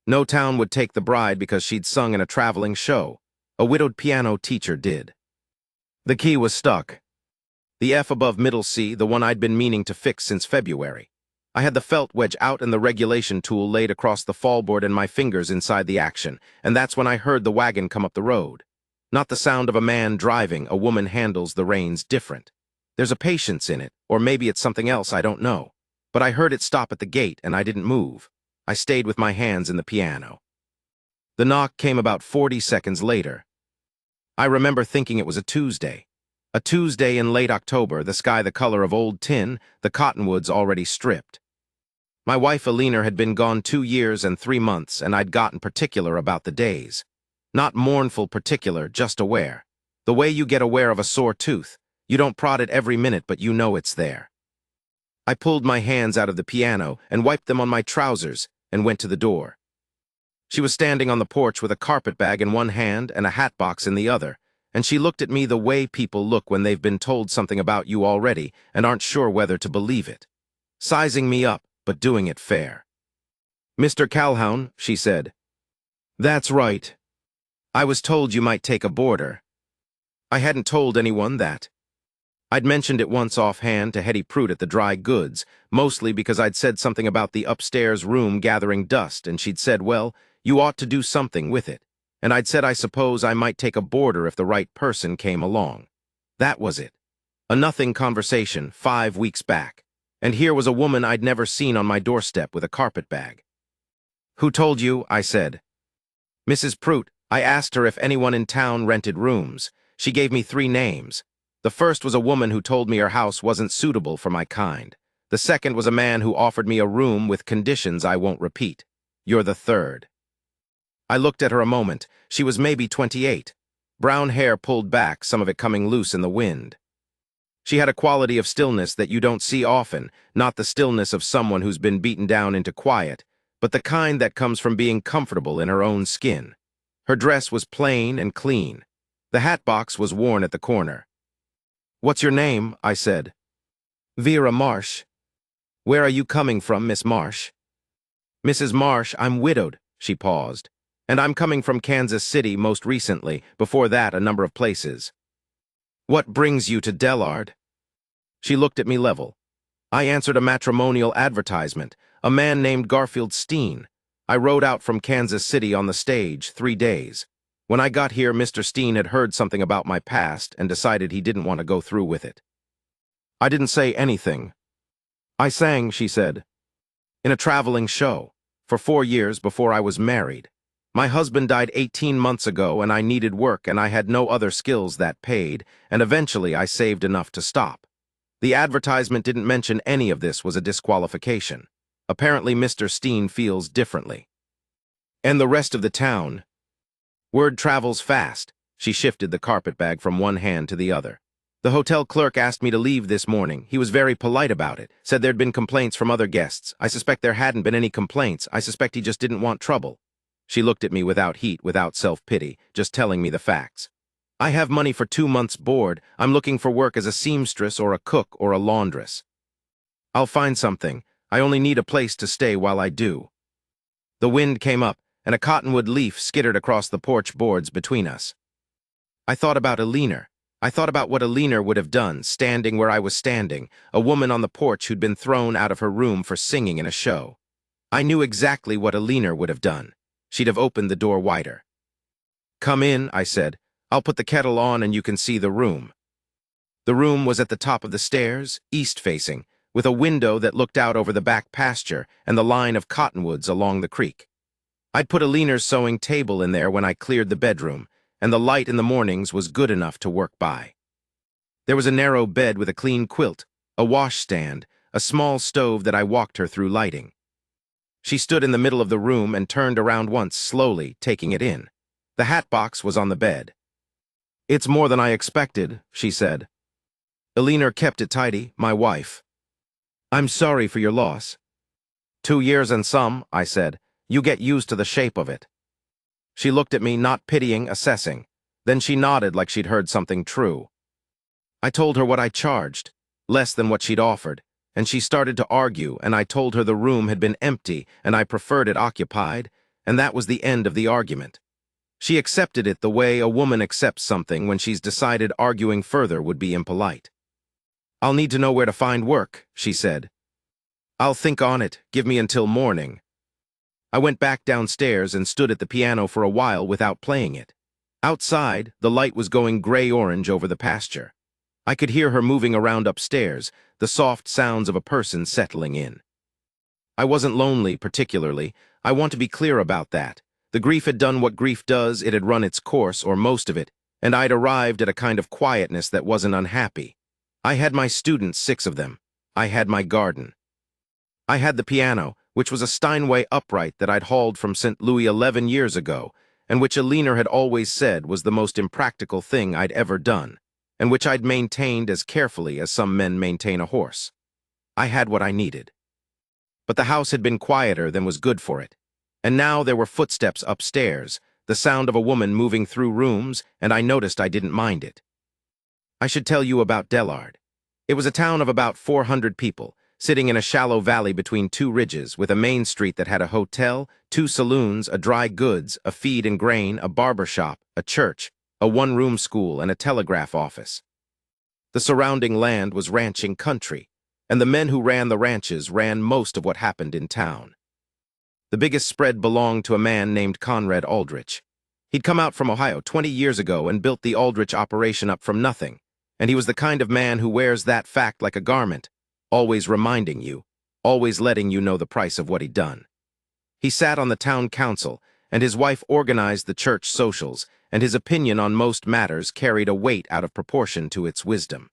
No town would take the bride because she'd sung in a traveling show. A widowed piano teacher did. The key was stuck. The F above middle C, the one I'd been meaning to fix since February. I had the felt wedge out and the regulation tool laid across the fallboard and my fingers inside the action, and that's when I heard the wagon come up the road. Not the sound of a man driving, a woman handles the reins different. There's a patience in it, or maybe it's something else I don't know. But I heard it stop at the gate and I didn't move. I stayed with my hands in the piano. The knock came about 40 seconds later. I remember thinking it was a Tuesday. A Tuesday in late October, the sky the color of old tin, the cottonwoods already stripped. My wife Alina had been gone 2 years and 3 months, and I'd gotten particular about the days. Not mournful particular, just aware. The way you get aware of a sore tooth. You don't prod it every minute, but you know it's there. I pulled my hands out of the piano and wiped them on my trousers and went to the door. She was standing on the porch with a carpet bag in one hand and a hat box in the other, and she looked at me the way people look when they've been told something about you already and aren't sure whether to believe it. Sizing me up, but doing it fair. "Mr. Calhoun," she said. "That's right. I was told you might take a boarder." I hadn't told anyone that. I'd mentioned it once offhand to Hetty Pruitt at the dry goods, mostly because I'd said something about the upstairs room gathering dust, and she'd said, well, you ought to do something with it. And I'd said I suppose I might take a boarder if the right person came along. That was it. A nothing conversation 5 weeks back. And here was a woman I'd never seen on my doorstep with a carpet bag. "Who told you?" I said. "Mrs. Pruitt. I asked her if anyone in town rented rooms. She gave me 3 names. The first was a woman who told me her house wasn't suitable for my kind. The second was a man who offered me a room with conditions I won't repeat. You're the third." I looked at her a moment. She was maybe 28. Brown hair pulled back, some of it coming loose in the wind. She had a quality of stillness that you don't see often, not the stillness of someone who's been beaten down into quiet, but the kind that comes from being comfortable in her own skin. Her dress was plain and clean. The hat box was worn at the corner. "What's your name?" I said. "Vera Marsh." "Where are you coming from, Miss Marsh?" "Mrs. Marsh, I'm widowed," she paused. "And I'm coming from Kansas City most recently, before that a number of places." "What brings you to Dellard?" She looked at me level. "I answered a matrimonial advertisement, a man named Garfield Steen. I rode out from Kansas City on the stage 3 days. When I got here, Mr. Steen had heard something about my past and decided he didn't want to go through with it." I didn't say anything. "I sang," she said, "in a traveling show, for 4 years before I was married. My husband died 18 months ago and I needed work and I had no other skills that paid, and eventually I saved enough to stop. The advertisement didn't mention any of this was a disqualification. Apparently Mr. Steen feels differently. And the rest of the town. Word travels fast." She shifted the carpetbag from one hand to the other. "The hotel clerk asked me to leave this morning. He was very polite about it, said there'd been complaints from other guests. I suspect there hadn't been any complaints. I suspect he just didn't want trouble." She looked at me without heat, without self-pity, just telling me the facts. "I have money for 2 months' board. I'm looking for work as a seamstress or a cook or a laundress. I'll find something. I only need a place to stay while I do." The wind came up, and a cottonwood leaf skittered across the porch boards between us. I thought about Alina. I thought about what Alina would have done, standing where I was standing, a woman on the porch who'd been thrown out of her room for singing in a show. I knew exactly what Alina would have done. She'd have opened the door wider. "Come in," I said. "I'll put the kettle on and you can see the room." The room was at the top of the stairs, east-facing, with a window that looked out over the back pasture and the line of cottonwoods along the creek. I'd put Alina's sewing table in there when I cleared the bedroom, and the light in the mornings was good enough to work by. There was a narrow bed with a clean quilt, a washstand, a small stove that I walked her through lighting. She stood in the middle of the room and turned around once, slowly, taking it in. The hat box was on the bed. "It's more than I expected," she said. "Alina kept it tidy, my wife." "I'm sorry for your loss." 2 years and some," I said. "You get used to the shape of it." She looked at me, not pitying, assessing. Then she nodded like she'd heard something true. I told her what I charged, less than what she'd offered, and she started to argue, and I told her the room had been empty and I preferred it occupied, and that was the end of the argument. She accepted it the way a woman accepts something when she's decided arguing further would be impolite. "I'll need to know where to find work," she said. "I'll think on it. Give me until morning." I went back downstairs and stood at the piano for a while without playing it. Outside, the light was going gray-orange over the pasture. I could hear her moving around upstairs, the soft sounds of a person settling in. I wasn't lonely, particularly. I want to be clear about that. The grief had done what grief does, it had run its course, or most of it, and I'd arrived at a kind of quietness that wasn't unhappy. I had my students, 6 of them. I had my garden. I had the piano, which was a Steinway upright that I'd hauled from St. Louis 11 years ago, and which Alina had always said was the most impractical thing I'd ever done, and which I'd maintained as carefully as some men maintain a horse. I had what I needed. But the house had been quieter than was good for it, and now there were footsteps upstairs, the sound of a woman moving through rooms, and I noticed I didn't mind it. I should tell you about Dellard. It was a town of about 400 people, sitting in a shallow valley between 2 ridges, with a main street that had a hotel, 2 saloons, a dry goods, a feed and grain, a barber shop, a church, a one-room school, and a telegraph office. The surrounding land was ranching country, and the men who ran the ranches ran most of what happened in town. The biggest spread belonged to a man named Conrad Aldrich. He'd come out from Ohio 20 years ago and built the Aldrich operation up from nothing, and he was the kind of man who wears that fact like a garment, always reminding you, always letting you know the price of what he'd done. He sat on the town council, and his wife organized the church socials, and his opinion on most matters carried a weight out of proportion to its wisdom.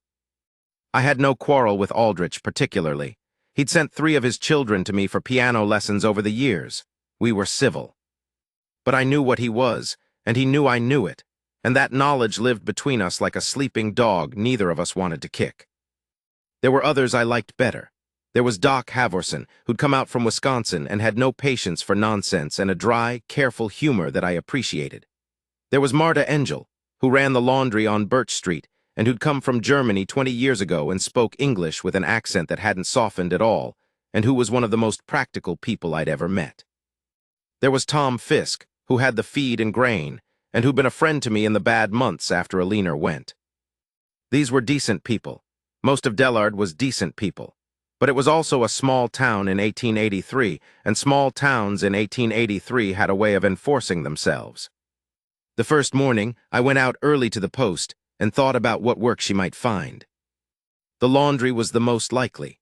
I had no quarrel with Aldrich particularly. He'd sent 3 of his children to me for piano lessons over the years. We were civil. But I knew what he was, and he knew I knew it, and that knowledge lived between us like a sleeping dog neither of us wanted to kick. There were others I liked better. There was Doc Havorson, who'd come out from Wisconsin and had no patience for nonsense and a dry, careful humor that I appreciated. There was Marta Engel, who ran the laundry on Birch Street and who'd come from Germany 20 years ago and spoke English with an accent that hadn't softened at all, and who was one of the most practical people I'd ever met. There was Tom Fisk, who had the feed and grain, and who'd been a friend to me in the bad months after Alina went. These were decent people. Most of Dellard was decent people. But it was also a small town in 1883, and small towns in 1883 had a way of enforcing themselves. The first morning, I went out early to the post and thought about what work she might find. The laundry was the most likely.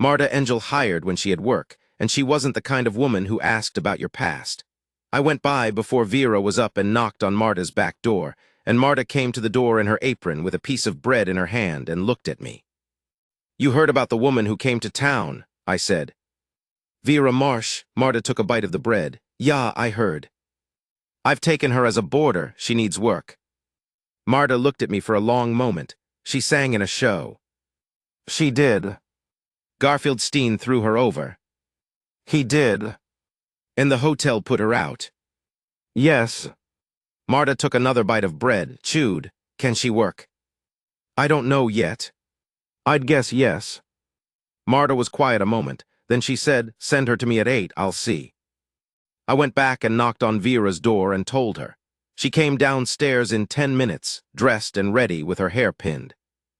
Marta Engel hired when she had work, and she wasn't the kind of woman who asked about your past. I went by before Vera was up and knocked on Marta's back door, and Marta came to the door in her apron with a piece of bread in her hand and looked at me. "You heard about the woman who came to town," I said. "Vera Marsh," Marta took a bite of the bread. "Yeah, I heard. I've taken her as a boarder. She needs work." Marta looked at me for a long moment. She sang in a show. "She did." Garfield Steen threw her over. "He did." "And the hotel put her out." "Yes." Marta took another bite of bread, chewed. "Can she work?" "I don't know yet. I'd guess yes." Marta was quiet a moment. Then she said, "Send her to me at 8, I'll see." I went back and knocked on Vera's door and told her. She came downstairs in 10 minutes, dressed and ready with her hair pinned.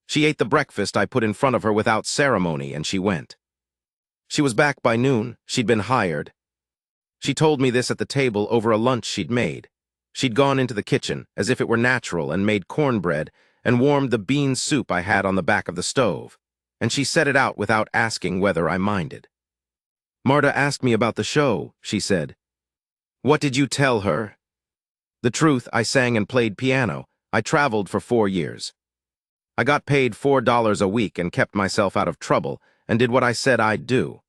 She ate the breakfast I put in front of her without ceremony, and she went. She was back by noon. She'd been hired. She told me this at the table over a lunch she'd made. She'd gone into the kitchen, as if it were natural, and made cornbread, and warmed the bean soup I had on the back of the stove, and she set it out without asking whether I minded. "Marta asked me about the show," she said. "What did you tell her?" "The truth, I sang and played piano. I traveled for 4 years. I got paid $4 a week and kept myself out of trouble and did what I said I'd do."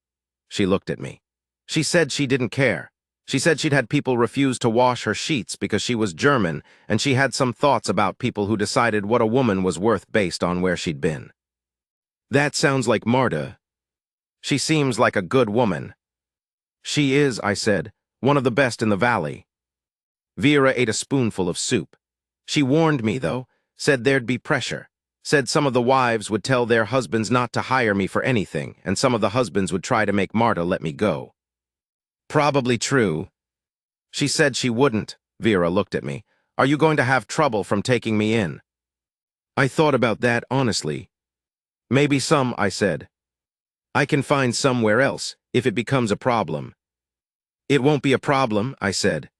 She looked at me. She said she didn't care. She said she'd had people refuse to wash her sheets because she was German, and she had some thoughts about people who decided what a woman was worth based on where she'd been. "That sounds like Marta. She seems like a good woman." "She is," I said, "one of the best in the valley." Vera ate a spoonful of soup. She warned me, though, said there'd be pressure, said some of the wives would tell their husbands not to hire me for anything, and some of the husbands would try to make Marta let me go. "Probably true." She said she wouldn't. Vera looked at me. Are you going to have trouble from taking me in? I thought about that, honestly. Maybe some, I said. I can find somewhere else, if it becomes a problem. It won't be a problem, I said.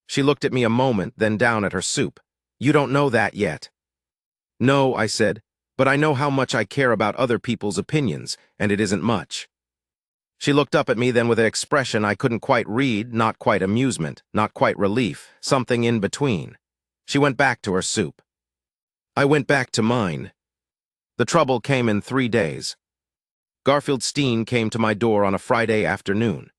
She looked at me a moment, then down at her soup. You don't know that yet. No, I said, but I know how much I care about other people's opinions, and it isn't much. She looked up at me then with an expression I couldn't quite read, not quite amusement, not quite relief, something in between. She went back to her soup. I went back to mine. The trouble came in 3 days. Garfield Steen came to my door on a Friday afternoon.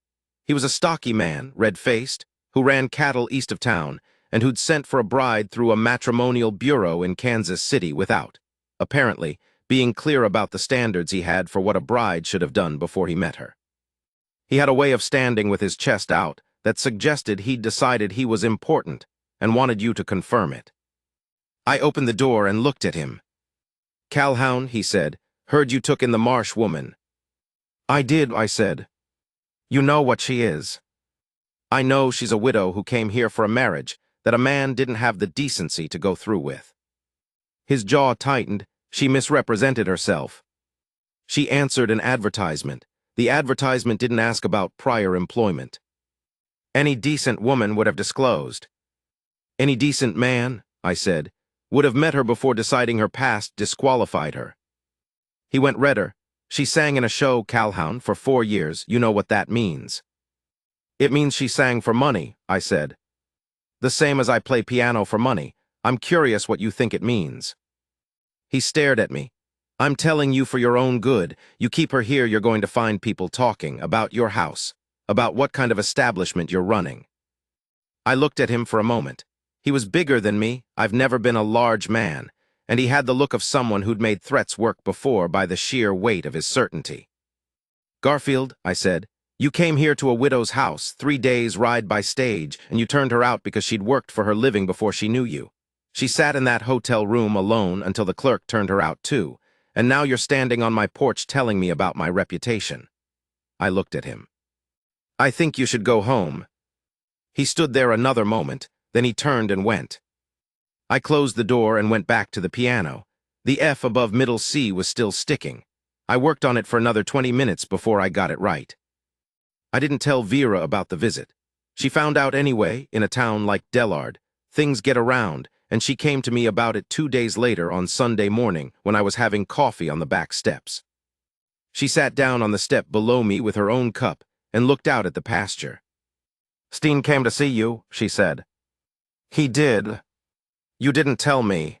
He was a stocky man, red-faced, who ran cattle east of town, and who'd sent for a bride through a matrimonial bureau in Kansas City without, apparently, being clear about the standards he had for what a bride should have done before he met her. He had a way of standing with his chest out that suggested he'd decided he was important and wanted you to confirm it. I opened the door and looked at him. Calhoun, he said, heard you took in the Marsh woman. I did, I said. You know what she is. I know she's a widow who came here for a marriage that a man didn't have the decency to go through with. His jaw tightened. She misrepresented herself. She answered an advertisement. The advertisement didn't ask about prior employment. Any decent woman would have disclosed. Any decent man, I said, would have met her before deciding her past disqualified her. He went redder. She sang in a show, Calhoun, for 4 years. You know what that means. It means she sang for money, I said. The same as I play piano for money. I'm curious what you think it means. He stared at me. I'm telling you for your own good. You keep her here, you're going to find people talking about your house, about what kind of establishment you're running. I looked at him for a moment. He was bigger than me. I've never been a large man, and he had the look of someone who'd made threats work before by the sheer weight of his certainty. Garfield, I said, you came here to a widow's house, 3 days ride by stage, and you turned her out because she'd worked for her living before she knew you. She sat in that hotel room alone until the clerk turned her out too, and now you're standing on my porch telling me about my reputation. I looked at him. I think you should go home. He stood there another moment, then he turned and went. I closed the door and went back to the piano. The F above middle C was still sticking. I worked on it for another 20 minutes before I got it right. I didn't tell Vera about the visit. She found out anyway, in a town like Dellard. Things get around, and she came to me about it 2 days later on Sunday morning when I was having coffee on the back steps. She sat down on the step below me with her own cup and looked out at the pasture. Steen came to see you, she said. He did. You didn't tell me.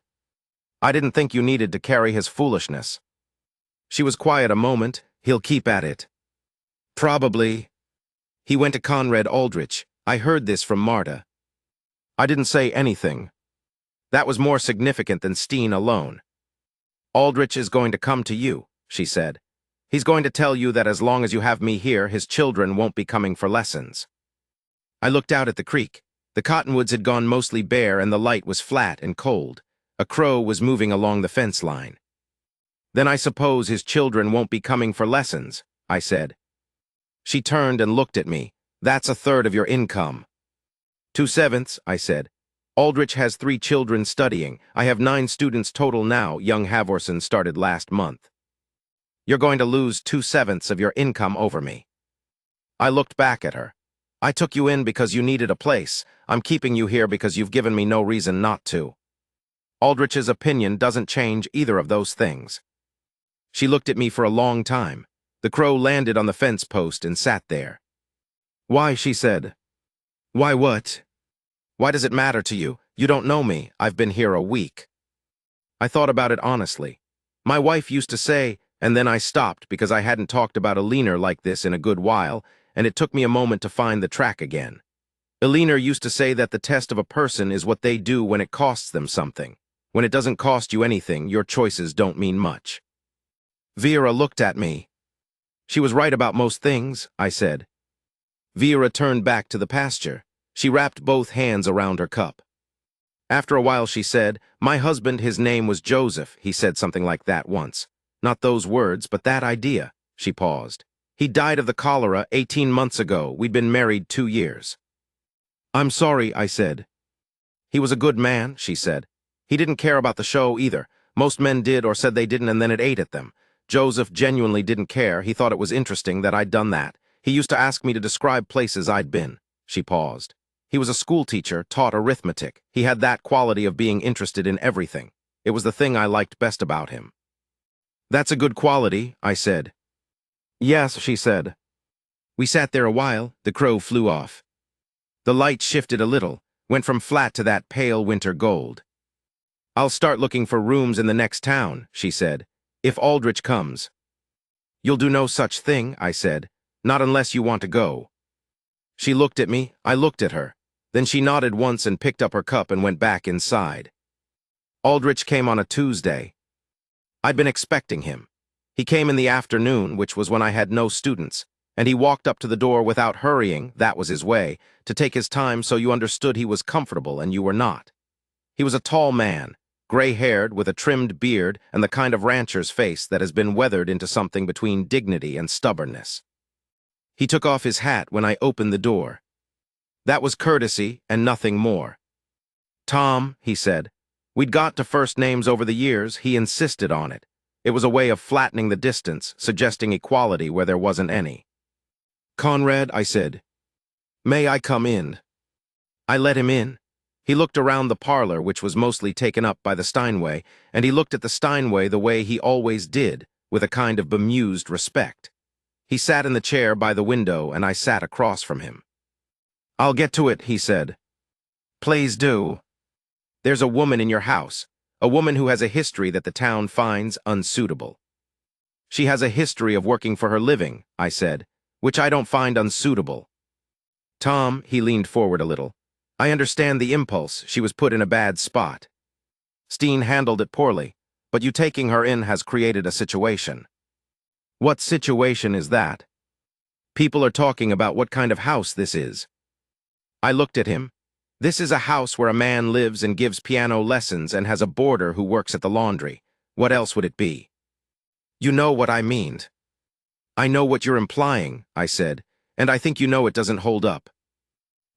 I didn't think you needed to carry his foolishness. She was quiet a moment. He'll keep at it. Probably. He went to Conrad Aldrich. I heard this from Marta. I didn't say anything. That was more significant than Steen alone. Aldrich is going to come to you, she said. He's going to tell you that as long as you have me here, his children won't be coming for lessons. I looked out at the creek. The cottonwoods had gone mostly bare and the light was flat and cold. A crow was moving along the fence line. Then I suppose his children won't be coming for lessons, I said. She turned and looked at me. That's 1/3 of your income. 2/7, I said. Aldrich has 3 children studying. I have 9 students total now. Young Havorson started last month. You're going to lose 2/7 of your income over me. I looked back at her. I took you in because you needed a place. I'm keeping you here because you've given me no reason not to. Aldrich's opinion doesn't change either of those things. She looked at me for a long time. The crow landed on the fence post and sat there. Why, she said. Why what? Why does it matter to you? You don't know me. I've been here a week. I thought about it honestly. My wife used to say, and then I stopped because I hadn't talked about a leaner like this in a good while, and it took me a moment to find the track again. Eleanor used to say that the test of a person is what they do when it costs them something. When it doesn't cost you anything, your choices don't mean much. Vera looked at me. She was right about most things, I said. Vera turned back to the pasture. She wrapped both hands around her cup. After a while she said, my husband, his name was Joseph. He said something like that once. Not those words, but that idea. She paused. He died of the cholera 18 months ago. We'd been married 2 years. I'm sorry, I said. He was a good man, she said. He didn't care about the show either. Most men did or said they didn't, and then it ate at them. Joseph genuinely didn't care. He thought it was interesting that I'd done that. He used to ask me to describe places I'd been. She paused. He was a school teacher, taught arithmetic. He had that quality of being interested in everything. It was the thing I liked best about him. That's a good quality, I said. Yes, she said. We sat there a while. The crow flew off. The light shifted a little, went from flat to that pale winter gold. I'll start looking for rooms in the next town, she said, if Aldrich comes. You'll do no such thing, I said, not unless you want to go. She looked at me, I looked at her. Then she nodded once and picked up her cup and went back inside. Aldrich came on a Tuesday. I'd been expecting him. He came in the afternoon, which was when I had no students, and he walked up to the door without hurrying, that was his way, to take his time so you understood he was comfortable and you were not. He was a tall man, gray-haired with a trimmed beard and the kind of rancher's face that has been weathered into something between dignity and stubbornness. He took off his hat when I opened the door. That was courtesy and nothing more. Tom, he said. We'd got to first names over the years. He insisted on it. It was a way of flattening the distance, suggesting equality where there wasn't any. Conrad, I said. May I come in? I let him in. He looked around the parlor, which was mostly taken up by the Steinway, and he looked at the Steinway the way he always did, with a kind of bemused respect. He sat in the chair by the window, and I sat across from him. I'll get to it, he said. Please do. There's a woman in your house, a woman who has a history that the town finds unsuitable. She has a history of working for her living, I said, which I don't find unsuitable. Tom, he leaned forward a little. I understand the impulse. She was put in a bad spot. Steen handled it poorly, but you taking her in has created a situation. What situation is that? People are talking about what kind of house this is. I looked at him. This is a house where a man lives and gives piano lessons and has a boarder who works at the laundry. What else would it be? You know what I mean. I know what you're implying, I said, and I think you know it doesn't hold up.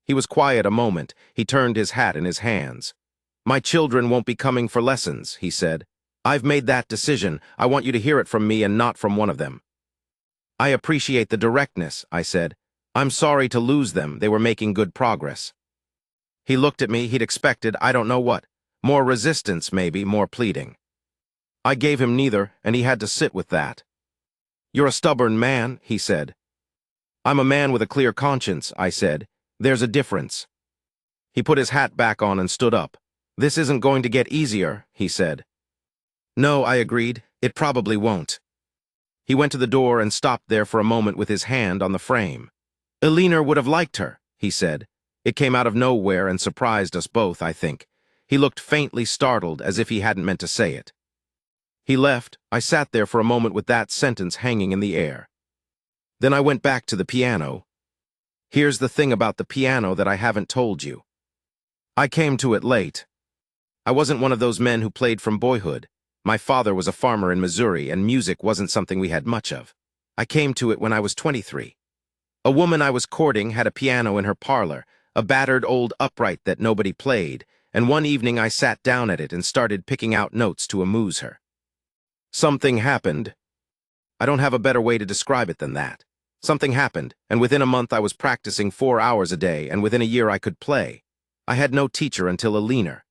He was quiet a moment. He turned his hat in his hands. My children won't be coming for lessons, he said. I've made that decision. I want you to hear it from me and not from one of them. I appreciate the directness, I said. I'm sorry to lose them. They were making good progress. He looked at me. He'd expected, I don't know what. More resistance, maybe, more pleading. I gave him neither, and he had to sit with that. You're a stubborn man, he said. I'm a man with a clear conscience, I said. There's a difference. He put his hat back on and stood up. This isn't going to get easier, he said. No, I agreed. It probably won't. He went to the door and stopped there for a moment with his hand on the frame. Eleanor would have liked her, he said. It came out of nowhere and surprised us both, I think. He looked faintly startled, as if he hadn't meant to say it. He left. I sat there for a moment with that sentence hanging in the air. Then I went back to the piano. Here's the thing about the piano that I haven't told you. I came to it late. I wasn't one of those men who played from boyhood. My father was a farmer in Missouri, and music wasn't something we had much of. I came to it when I was 23. A woman I was courting had a piano in her parlor, a battered old upright that nobody played, and one evening I sat down at it and started picking out notes to amuse her. Something happened. I don't have a better way to describe it than that. Something happened, and within a month I was practicing 4 hours a day, and within a year I could play. I had no teacher until Eleanor.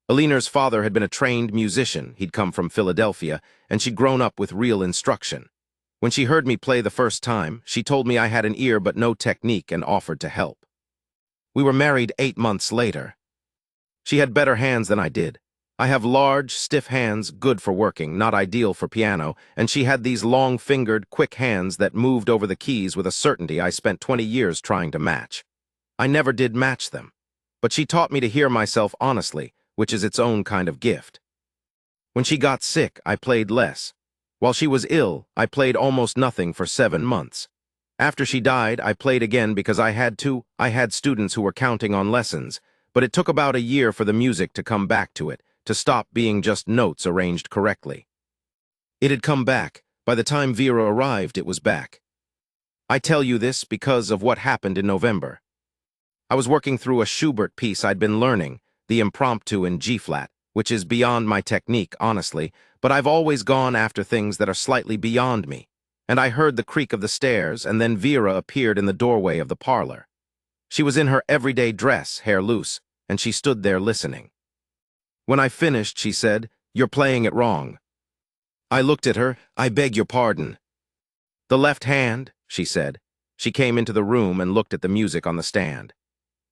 Eleanor's father had been a trained musician. He'd come from Philadelphia, and she'd grown up with real instruction. When she heard me play the first time, she told me I had an ear but no technique and offered to help. We were married 8 months later. She had better hands than I did. I have large, stiff hands, good for working, not ideal for piano, and she had these long-fingered, quick hands that moved over the keys with a certainty I spent 20 years trying to match. I never did match them. But she taught me to hear myself honestly, which is its own kind of gift. When she got sick, I played less. While she was ill, I played almost nothing for 7 months. After she died, I played again because I had to. I had students who were counting on lessons, but it took about a year for the music to come back to it, to stop being just notes arranged correctly. It had come back. By the time Vera arrived, it was back. I tell you this because of what happened in November. I was working through a Schubert piece I'd been learning, the impromptu in G-flat, which is beyond my technique, honestly, but I've always gone after things that are slightly beyond me. And I heard the creak of the stairs, and then Vera appeared in the doorway of the parlor. She was in her everyday dress, hair loose, and she stood there listening. When I finished, she said, "You're playing it wrong." I looked at her. "I beg your pardon." "The left hand," she said. She came into the room and looked at the music on the stand.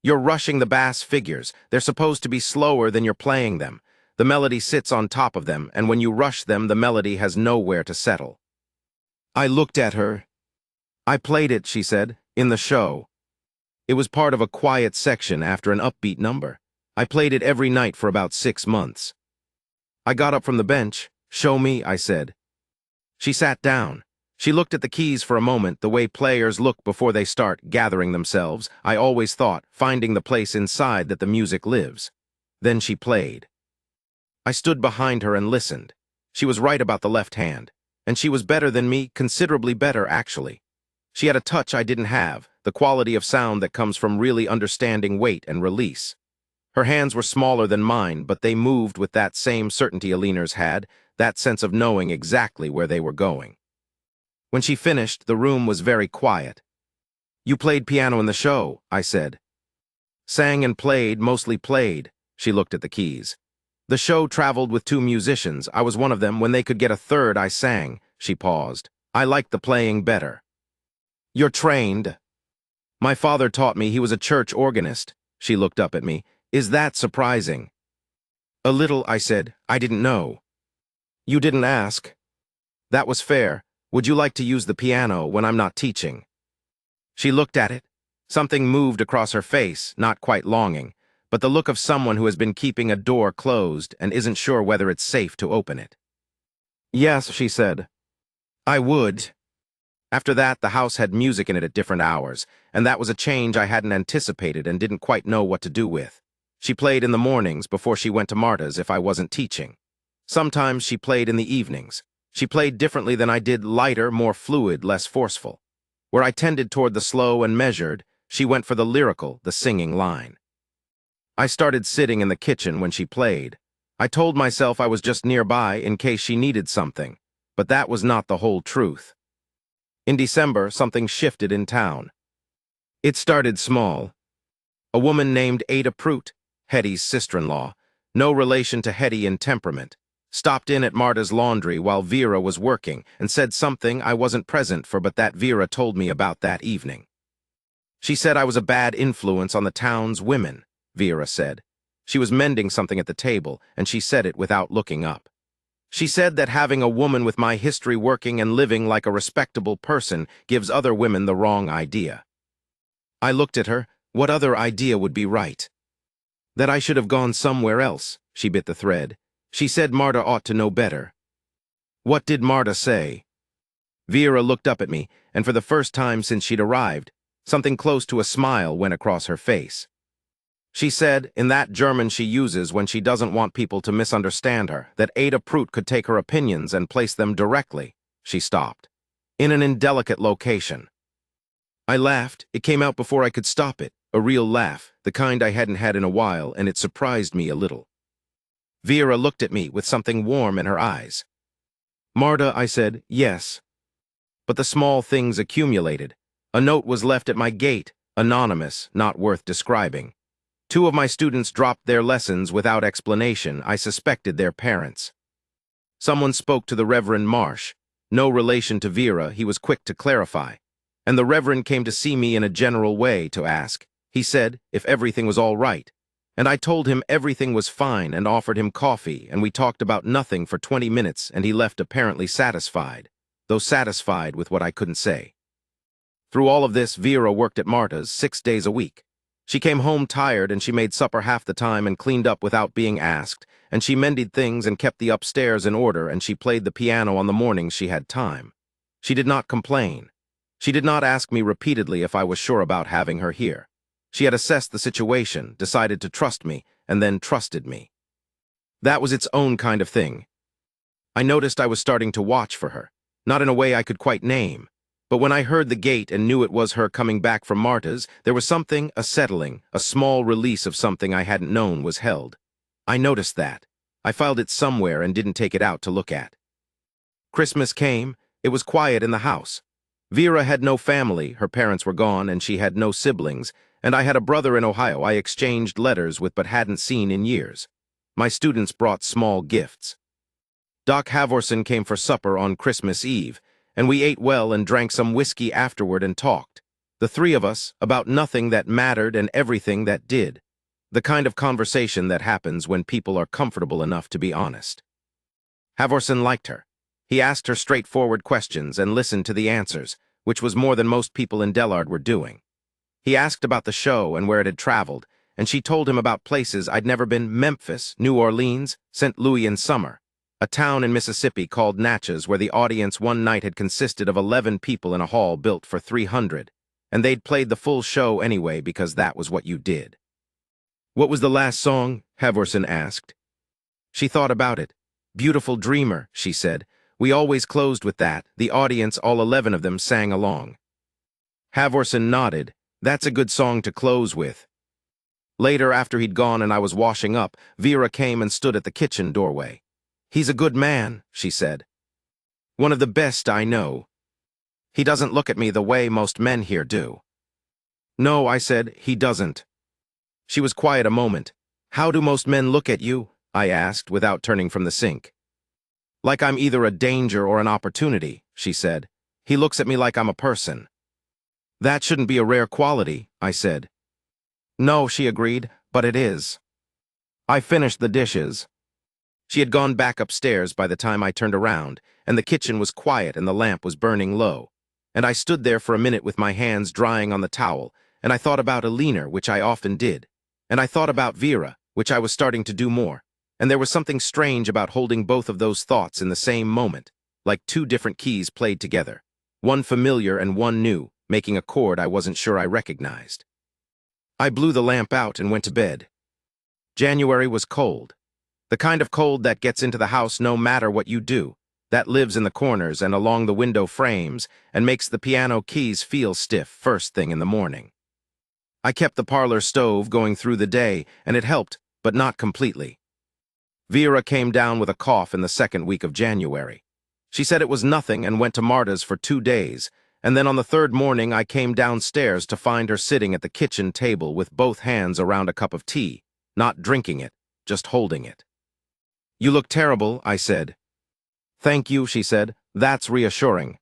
"You're rushing the bass figures. They're supposed to be slower than you're playing them. The melody sits on top of them, and when you rush them, the melody has nowhere to settle." I looked at her. "I played it," she said, "in the show. It was part of a quiet section after an upbeat number. I played it every night for about 6 months." I got up from the bench. "Show me," I said. She sat down. She looked at the keys for a moment, the way players look before they start gathering themselves, I always thought, finding the place inside that the music lives. Then she played. I stood behind her and listened. She was right about the left hand, and she was better than me, considerably better, actually. She had a touch I didn't have, the quality of sound that comes from really understanding weight and release. Her hands were smaller than mine, but they moved with that same certainty Aliner's had, that sense of knowing exactly where they were going. When she finished, the room was very quiet. "You played piano in the show," I said. "Sang and played, mostly played." She looked at the keys. "The show traveled with 2 musicians. I was one of them. When they could get a third, I sang." She paused. "I liked the playing better." "You're trained." "My father taught me. He was a church organist." She looked up at me. "Is that surprising?" "A little," I said. "I didn't know." "You didn't ask." "That was fair. Would you like to use the piano when I'm not teaching?" She looked at it. Something moved across her face, not quite longing, but the look of someone who has been keeping a door closed and isn't sure whether it's safe to open it. "Yes," she said. "I would." After that, the house had music in it at different hours, and that was a change I hadn't anticipated and didn't quite know what to do with. She played in the mornings before she went to Marta's if I wasn't teaching. Sometimes she played in the evenings. She played differently than I did, lighter, more fluid, less forceful. Where I tended toward the slow and measured, she went for the lyrical, the singing line. I started sitting in the kitchen when she played. I told myself I was just nearby in case she needed something, but that was not the whole truth. In December, something shifted in town. It started small. A woman named Ada Prout, Hetty's sister-in-law, no relation to Hetty in temperament, stopped in at Marta's laundry while Vera was working and said something I wasn't present for, but that Vera told me about that evening. She said I was a bad influence on the town's women, Vera said. She was mending something at the table, and she said it without looking up. She said that having a woman with my history working and living like a respectable person gives other women the wrong idea. I looked at her. What other idea would be right? That I should have gone somewhere else, she bit the thread. She said Marta ought to know better. What did Marta say? Vera looked up at me, and for the first time since she'd arrived, something close to a smile went across her face. She said, in that German she uses when she doesn't want people to misunderstand her, that Ada Prout could take her opinions and place them directly. She stopped. In an indelicate location. I laughed. It came out before I could stop it. A real laugh, the kind I hadn't had in a while, and it surprised me a little. Vera looked at me with something warm in her eyes. Marta, I said, yes. But the small things accumulated. A note was left at my gate, anonymous, not worth describing. 2 of my students dropped their lessons without explanation. I suspected their parents. Someone spoke to the Reverend Marsh. No relation to Vera, he was quick to clarify. And the Reverend came to see me in a general way to ask. He said if everything was all right. And I told him everything was fine and offered him coffee, and we talked about nothing for 20 minutes, and he left apparently satisfied, though satisfied with what I couldn't say. Through all of this, Vera worked at Marta's 6 days a week. She came home tired, and she made supper half the time and cleaned up without being asked, and she mended things and kept the upstairs in order, and she played the piano on the mornings she had time. She did not complain. She did not ask me repeatedly if I was sure about having her here. She had assessed the situation, decided to trust me, and then trusted me. That was its own kind of thing. I noticed I was starting to watch for her, not in a way I could quite name. But when I heard the gate and knew it was her coming back from Marta's, there was something, a settling, a small release of something I hadn't known was held. I noticed that. I filed it somewhere and didn't take it out to look at. Christmas came. It was quiet in the house. Vera had no family, her parents were gone, and she had no siblings, and I had a brother in Ohio I exchanged letters with but hadn't seen in years. My students brought small gifts. Doc Havorson came for supper on Christmas Eve, and we ate well and drank some whiskey afterward and talked. The three of us, about nothing that mattered and everything that did. The kind of conversation that happens when people are comfortable enough to be honest. Havorson liked her. He asked her straightforward questions and listened to the answers, which was more than most people in Dellard were doing. He asked about the show and where it had traveled, and she told him about places I'd never been: Memphis, New Orleans, St. Louis in summer, a town in Mississippi called Natchez where the audience one night had consisted of 11 people in a hall built for 300, and they'd played the full show anyway because that was what you did. What was the last song? Havorson asked. She thought about it. Beautiful Dreamer, she said. We always closed with that. The audience, all 11 of them, sang along. Havorson nodded. That's a good song to close with. Later, after he'd gone and I was washing up, Vera came and stood at the kitchen doorway. He's a good man, she said. One of the best I know. He doesn't look at me the way most men here do. No, I said, he doesn't. She was quiet a moment. How do most men look at you? I asked, without turning from the sink. Like I'm either a danger or an opportunity, she said. He looks at me like I'm a person. That shouldn't be a rare quality, I said. No, she agreed, but it is. I finished the dishes. She had gone back upstairs by the time I turned around, and the kitchen was quiet and the lamp was burning low. And I stood there for a minute with my hands drying on the towel, and I thought about Alina, which I often did. And I thought about Vera, which I was starting to do more. And there was something strange about holding both of those thoughts in the same moment, like two different keys played together, one familiar and one new, making a chord I wasn't sure I recognized. I blew the lamp out and went to bed. January was cold. The kind of cold that gets into the house no matter what you do, that lives in the corners and along the window frames and makes the piano keys feel stiff first thing in the morning. I kept the parlor stove going through the day, and it helped, but not completely. Vera came down with a cough in the second week of January. She said it was nothing and went to Marta's for 2 days, and then on the third morning I came downstairs to find her sitting at the kitchen table with both hands around a cup of tea, not drinking it, just holding it. You look terrible, I said. Thank you, she said. That's reassuring.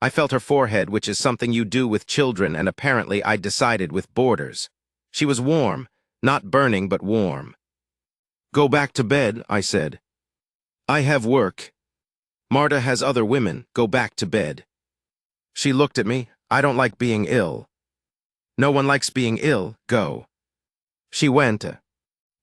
I felt her forehead, which is something you do with children, and apparently I'd decided with boarders. She was warm, not burning but warm. Go back to bed, I said. I have work. Marta has other women. Go back to bed. She looked at me. I don't like being ill. No one likes being ill. Go. She went.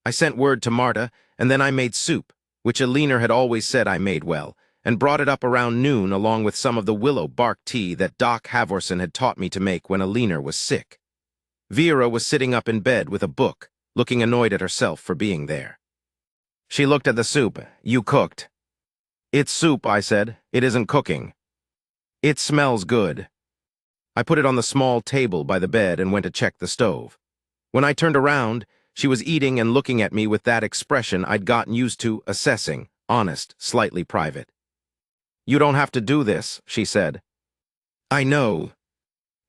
I sent word to Marta, and then I made soup, which Alina had always said I made well, and brought it up around noon along with some of the willow bark tea that Doc Havorson had taught me to make when Alina was sick. Vera was sitting up in bed with a book, looking annoyed at herself for being there. She looked at the soup. You cooked. It's soup, I said. It isn't cooking. It smells good. I put it on the small table by the bed and went to check the stove. When I turned around, she was eating and looking at me with that expression I'd gotten used to, assessing, honest, slightly private. You don't have to do this, she said. I know.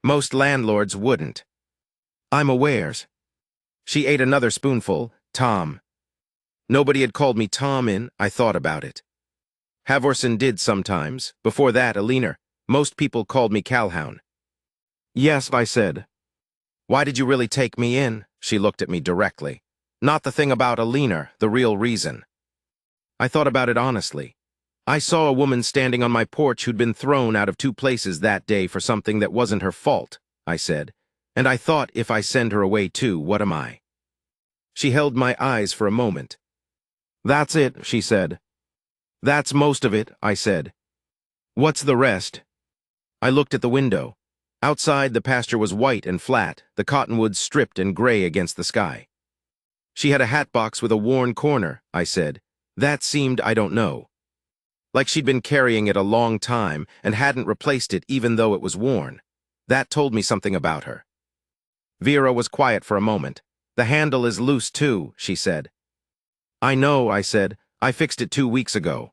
Most landlords wouldn't. I'm aware. She ate another spoonful. Tom. Nobody had called me Tom in. I thought about it. Havorson did sometimes. Before that, Alina. Most people called me Calhoun. Yes, I said. Why did you really take me in? She looked at me directly. Not the thing about Alina, the real reason. I thought about it honestly. I saw a woman standing on my porch who'd been thrown out of 2 places that day for something that wasn't her fault, I said. And I thought, if I send her away too, what am I? She held my eyes for a moment. That's it, she said. That's most of it, I said. What's the rest? I looked at the window. Outside, the pasture was white and flat, the cottonwoods stripped and gray against the sky. She had a hat box with a worn corner, I said. That seemed, I don't know. like she'd been carrying it a long time and hadn't replaced it even though it was worn. That told me something about her. Vera was quiet for a moment. "The handle is loose too," she said. "I know," I said. "I fixed it 2 weeks ago."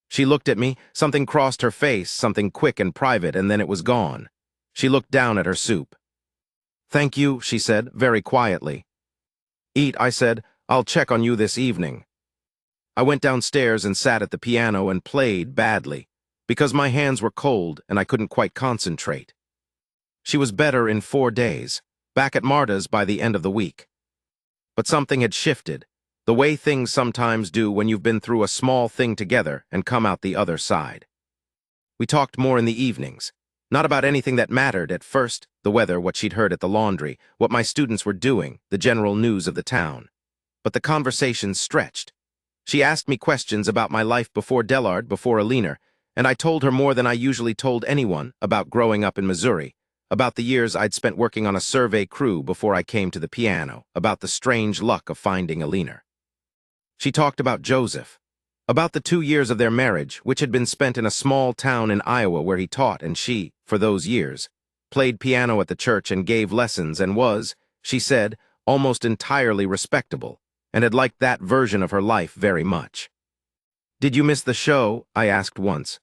She looked at me, something crossed her face, something quick and private, and then it was gone. She looked down at her soup. "Thank you," she said, very quietly. "Eat," I said. "I'll check on you this evening." I went downstairs and sat at the piano and played badly, because my hands were cold and I couldn't quite concentrate. She was better in 4 days, back at Marta's by the end of the week. But something had shifted, the way things sometimes do when you've been through a small thing together and come out the other side. We talked more in the evenings, not about anything that mattered at first, the weather, what she'd heard at the laundry, what my students were doing, the general news of the town. But the conversation stretched. She asked me questions about my life before Dellard, before Alina, and I told her more than I usually told anyone about growing up in Missouri, about the years I'd spent working on a survey crew before I came to the piano, about the strange luck of finding Alina. She talked about Joseph, about the 2 years of their marriage, which had been spent in a small town in Iowa where he taught and she, for those years, played piano at the church and gave lessons and was, she said, almost entirely respectable, and had liked that version of her life very much. "Did you miss the show?" I asked once.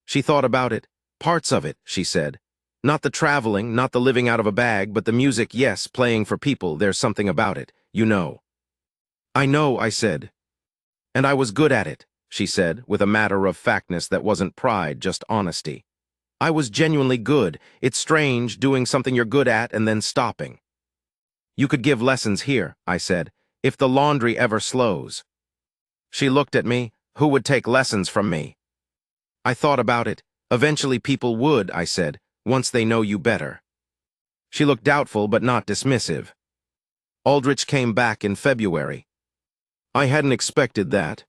She thought about it. "Parts of it," she said. "Not the traveling, not the living out of a bag, but the music, yes, playing for people, there's something about it, you know." "I know," I said. "And I was good at it," she said, with a matter-of-factness that wasn't pride, just honesty. "I was genuinely good. It's strange, doing something you're good at and then stopping." "You could give lessons here," I said, "if the laundry ever slows." She looked at me. "Who would take lessons from me?" I thought about it. "Eventually people would," I said, "once they know you better." She looked doubtful but not dismissive. "Aldrich came back in February." I hadn't expected that.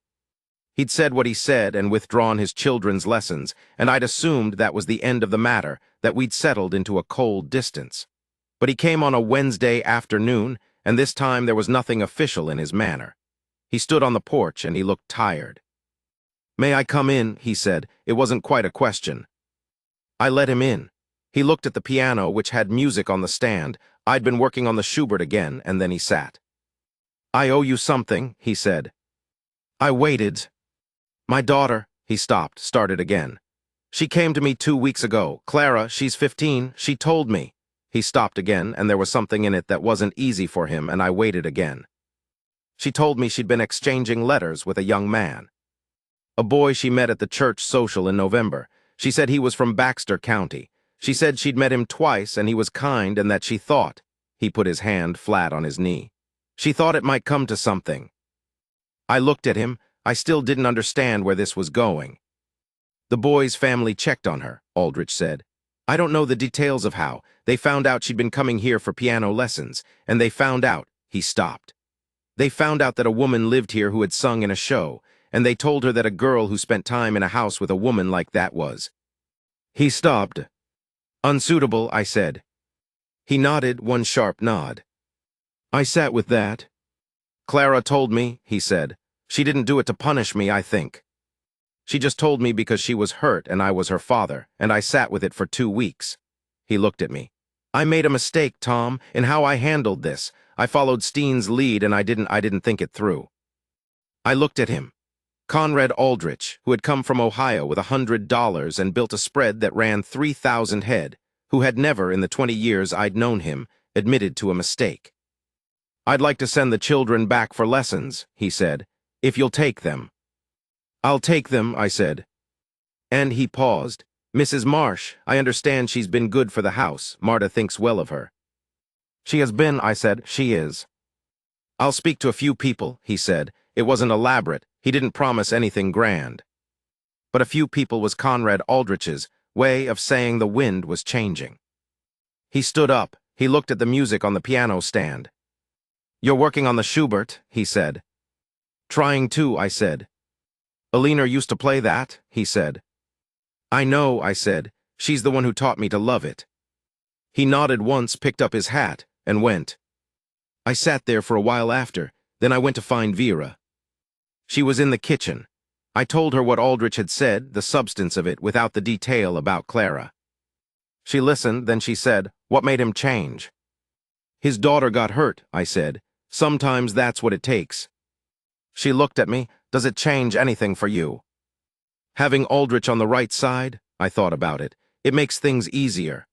He'd said what he said and withdrawn his children's lessons, and I'd assumed that was the end of the matter, that we'd settled into a cold distance. But he came on a Wednesday afternoon, and this time there was nothing official in his manner. He stood on the porch and he looked tired. "May I come in?" he said. It wasn't quite a question. I let him in. He looked at the piano, which had music on the stand. I'd been working on the Schubert again, and then he sat. "I owe you something," he said. I waited. "My daughter," he stopped, started again. "She came to me 2 weeks ago. Clara, she's 15, she told me." He stopped again, and there was something in it that wasn't easy for him, and I waited again. "She told me she'd been exchanging letters with a young man. A boy she met at the church social in November. She said he was from Baxter County. She said she'd met him twice and he was kind and that she thought," he put his hand flat on his knee, "she thought it might come to something." I looked at him. I still didn't understand where this was going. "The boy's family checked on her," Aldrich said. "I don't know the details of how. They found out she'd been coming here for piano lessons, and they found out," he stopped. "They found out that a woman lived here who had sung in a show, and they told her that a girl who spent time in a house with a woman like that was." He stopped. "Unsuitable," I said. He nodded, one sharp nod. "I sat with that." "Clara told me," he said. "She didn't do it to punish me, I think. She just told me because she was hurt and I was her father, and I sat with it for 2 weeks. He looked at me. "I made a mistake, Tom, in how I handled this. I followed Steen's lead and I didn't think it through." I looked at him. Conrad Aldrich, who had come from Ohio with $100 and built a spread that ran 3,000 head, who had never, in the 20 years I'd known him, admitted to a mistake. "I'd like to send the children back for lessons," he said, "if you'll take them." "I'll take them," I said. And he paused. "Mrs. Marsh, I understand she's been good for the house. Marta thinks well of her." "She has been," I said. "She is." "I'll speak to a few people," he said. It wasn't elaborate. He didn't promise anything grand. But a few people was Conrad Aldrich's way of saying the wind was changing. He stood up. He looked at the music on the piano stand. "You're working on the Schubert," he said. "Trying to," I said. "Alina used to play that," he said. "I know," I said. "She's the one who taught me to love it." He nodded once, picked up his hat, and went. I sat there for a while after. Then I went to find Vera. She was in the kitchen. I told her what Aldrich had said, the substance of it, without the detail about Clara. She listened, then she said, "What made him change?" "His daughter got hurt," I said. "Sometimes that's what it takes." She looked at me. "Does it change anything for you?" "Having Aldrich on the right side," I thought about it, "it makes things easier.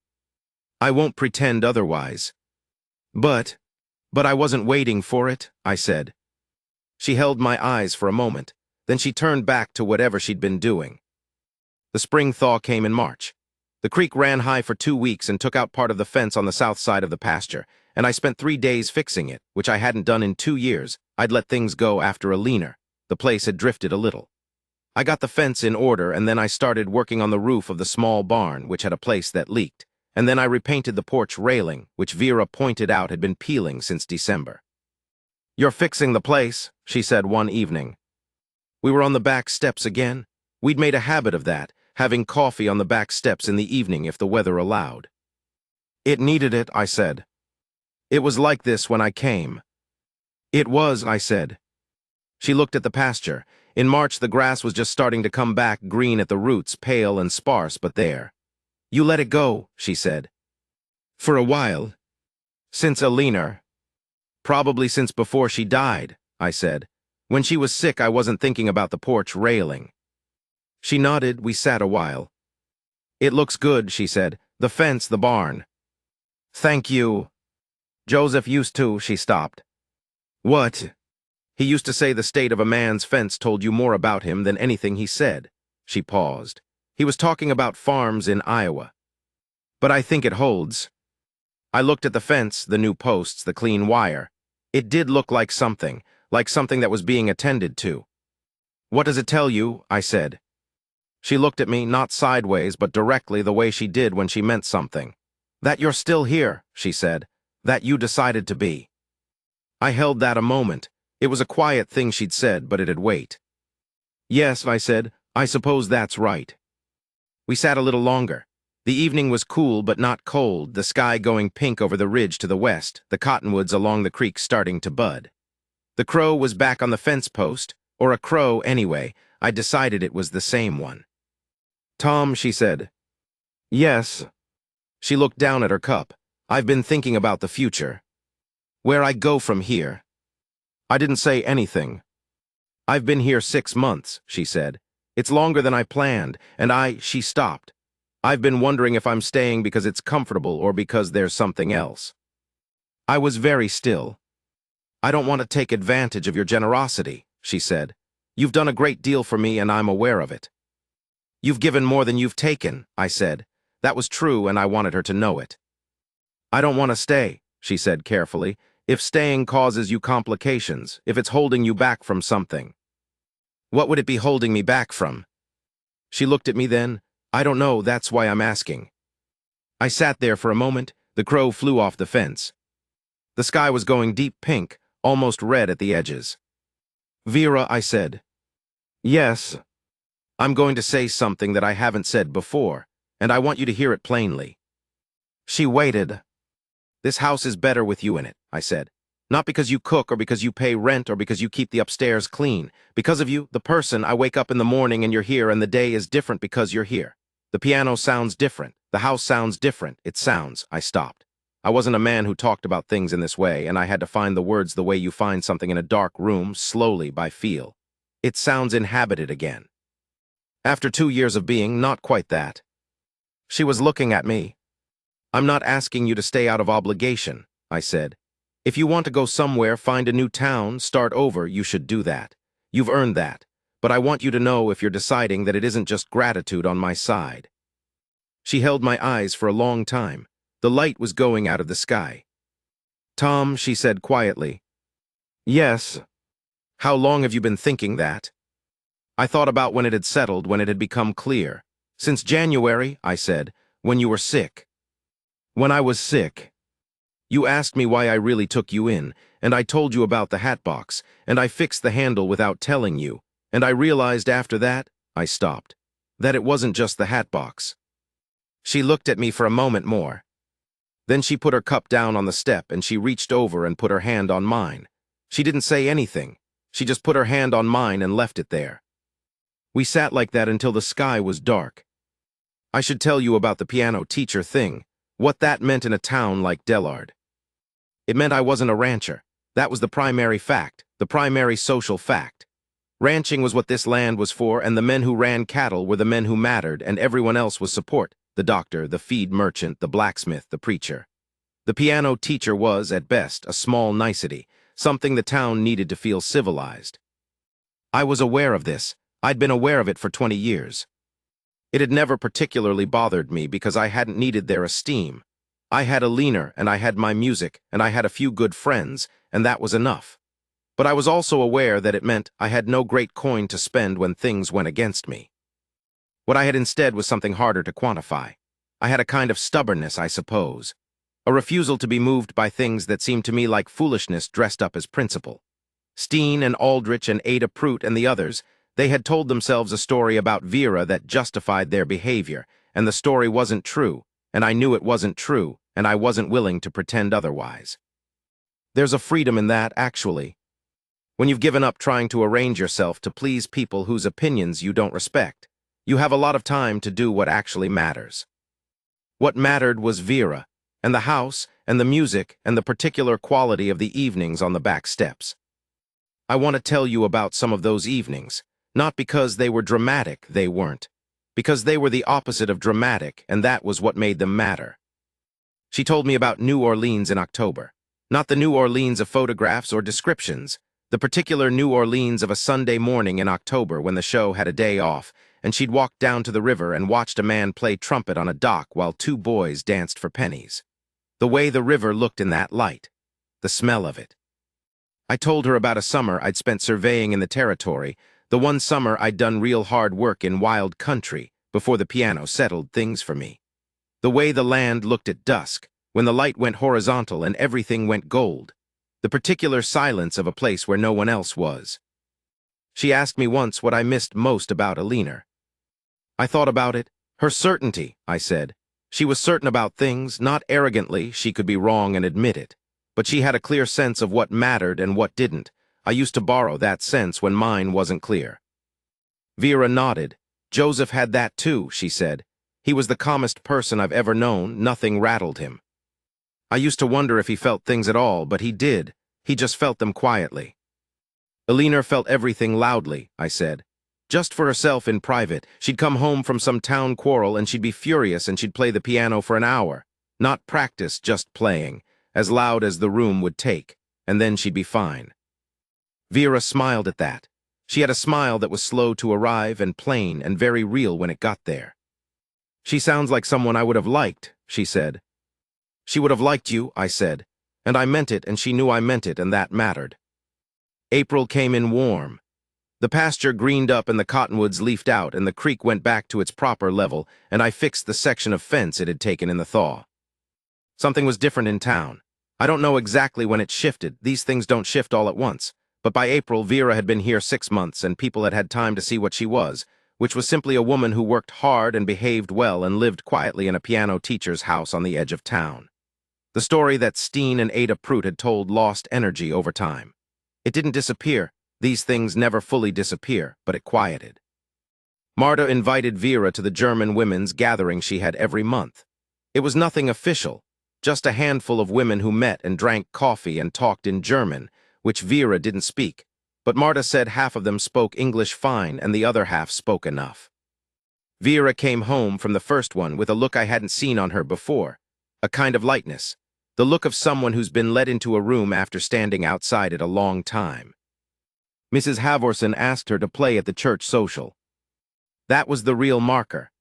I won't pretend otherwise." But I wasn't waiting for it," I said. She held my eyes for a moment. Then she turned back to whatever she'd been doing. The spring thaw came in March. The creek ran high for 2 weeks and took out part of the fence on the south side of the pasture, and I spent 3 days fixing it, which I hadn't done in 2 years. I'd let things go after a leaner. The place had drifted a little. I got the fence in order, and then I started working on the roof of the small barn, which had a place that leaked. And then I repainted the porch railing, which Vera pointed out had been peeling since December. "You're fixing the place," she said one evening. We were on the back steps again. We'd made a habit of that, having coffee on the back steps in the evening if the weather allowed. "It needed it," I said. "It was like this when I came." "It was," I said. She looked at the pasture. In March, the grass was just starting to come back green at the roots, pale and sparse, but there. "You let it go," she said. "For a while. Since Alina." "Probably since before she died," I said. "When she was sick, I wasn't thinking about the porch railing." She nodded. We sat a while. "It looks good," she said. "The fence, the barn." "Thank you." "Joseph used to," she stopped. "What?" "He used to say the state of a man's fence told you more about him than anything he said." She paused. "He was talking about farms in Iowa. But I think it holds." I looked at the fence, the new posts, the clean wire. It did look like something that was being attended to. "What does it tell you?" I said. She looked at me, not sideways, but directly, the way she did when she meant something. "That you're still here," she said. "That you decided to be." I held that a moment. It was a quiet thing she'd said, but it had weight. "Yes," I said. "I suppose that's right." We sat a little longer. The evening was cool but not cold, the sky going pink over the ridge to the west, the cottonwoods along the creek starting to bud. The crow was back on the fence post, or a crow anyway. I decided it was the same one. "Tom," she said. "Yes." She looked down at her cup. "I've been thinking about the future. Where I go from here." I didn't say anything. "I've been here 6 months," she said. "It's longer than I planned, and she stopped. "I've been wondering if I'm staying because it's comfortable or because there's something else." I was very still. "I don't want to take advantage of your generosity," she said. "You've done a great deal for me, and I'm aware of it." "You've given more than you've taken," I said. That was true, and I wanted her to know it. "I don't want to stay," she said carefully. "If staying causes you complications, if it's holding you back from something." "What would it be holding me back from?" She looked at me then. "I don't know, that's why I'm asking." I sat there for a moment. The crow flew off the fence. The sky was going deep pink, almost red at the edges. "Vera," I said. "Yes." "I'm going to say something that I haven't said before, and I want you to hear it plainly." She waited. "This house is better with you in it," I said. "Not because you cook or because you pay rent or because you keep the upstairs clean. Because of you, the person. I wake up in the morning and you're here, and the day is different because you're here. The piano sounds different. The house sounds different. It sounds." I stopped. I wasn't a man who talked about things in this way, and I had to find the words the way you find something in a dark room, slowly, by feel. "It sounds inhabited again. After 2 years of being, not quite that." She was looking at me. "I'm not asking you to stay out of obligation," I said. "If you want to go somewhere, find a new town, start over, you should do that. You've earned that. But I want you to know, if you're deciding, that it isn't just gratitude on my side." She held my eyes for a long time. The light was going out of the sky. "Tom," she said quietly. "Yes." "How long have you been thinking that?" I thought about when it had settled, when it had become clear. "Since January," I said, "when you were sick." "When I was sick. You asked me why I really took you in, and I told you about the hat box, and I fixed the handle without telling you, and I realized after that," I stopped, "that it wasn't just the hat box." She looked at me for a moment more. Then she put her cup down on the step, and she reached over and put her hand on mine. She didn't say anything. She just put her hand on mine and left it there. We sat like that until the sky was dark. I should tell you about the piano teacher thing, what that meant in a town like Dellard. It meant I wasn't a rancher. That was the primary fact, the primary social fact. Ranching was what this land was for, and the men who ran cattle were the men who mattered, and everyone else was support, the doctor, the feed merchant, the blacksmith, the preacher. The piano teacher was, at best, a small nicety, something the town needed to feel civilized. I was aware of this. I'd been aware of it for 20 years. It had never particularly bothered me because I hadn't needed their esteem. I had a leaner, and I had my music, and I had a few good friends, and that was enough. But I was also aware that it meant I had no great coin to spend when things went against me. What I had instead was something harder to quantify. I had a kind of stubbornness, I suppose. A refusal to be moved by things that seemed to me like foolishness dressed up as principle. Steen and Aldrich and Ada Prout and the others, they had told themselves a story about Vera that justified their behavior, and the story wasn't true, and I knew it wasn't true, and I wasn't willing to pretend otherwise. There's a freedom in that, actually. When you've given up trying to arrange yourself to please people whose opinions you don't respect, you have a lot of time to do what actually matters. What mattered was Vera, and the house, and the music, and the particular quality of the evenings on the back steps. I want to tell you about some of those evenings, not because they were dramatic, they weren't, because they were the opposite of dramatic, and that was what made them matter. She told me about New Orleans in October, not the New Orleans of photographs or descriptions, the particular New Orleans of a Sunday morning in October when the show had a day off, and she'd walked down to the river and watched a man play trumpet on a dock while two boys danced for pennies. The way the river looked in that light, the smell of it. I told her about a summer I'd spent surveying in the territory, the one summer I'd done real hard work in wild country before the piano settled things for me. The way the land looked at dusk, when the light went horizontal and everything went gold. The particular silence of a place where no one else was. She asked me once what I missed most about Alina. I thought about it. Her certainty, I said. She was certain about things, not arrogantly, she could be wrong and admit it. But she had a clear sense of what mattered and what didn't. I used to borrow that sense when mine wasn't clear. Vera nodded. Joseph had that too, she said. He was the calmest person I've ever known, nothing rattled him. I used to wonder if he felt things at all, but he did. He just felt them quietly. Alina felt everything loudly, I said. Just for herself in private. She'd come home from some town quarrel and she'd be furious and she'd play the piano for an hour. Not practice, just playing, as loud as the room would take, and then she'd be fine. Vera smiled at that. She had a smile that was slow to arrive and plain and very real when it got there. She sounds like someone I would have liked, she said. She would have liked you, I said, and I meant it and she knew I meant it and that mattered. April came in warm. The pasture greened up and the cottonwoods leafed out and the creek went back to its proper level and I fixed the section of fence it had taken in the thaw. Something was different in town. I don't know exactly when it shifted. These things don't shift all at once. But by April, Vera had been here 6 months and people had had time to see what she was, which was simply a woman who worked hard and behaved well and lived quietly in a piano teacher's house on the edge of town. The story that Steen and Ada Prout had told lost energy over time. It didn't disappear. These things never fully disappear, but it quieted. Marta invited Vera to the German women's gathering she had every month. It was nothing official, just a handful of women who met and drank coffee and talked in German, which Vera didn't speak, but Marta said half of them spoke English fine and the other half spoke enough. Vera came home from the first one with a look I hadn't seen on her before, a kind of lightness, the look of someone who's been let into a room after standing outside it a long time. Mrs. Havorson asked her to play at the church social. That was the real marker.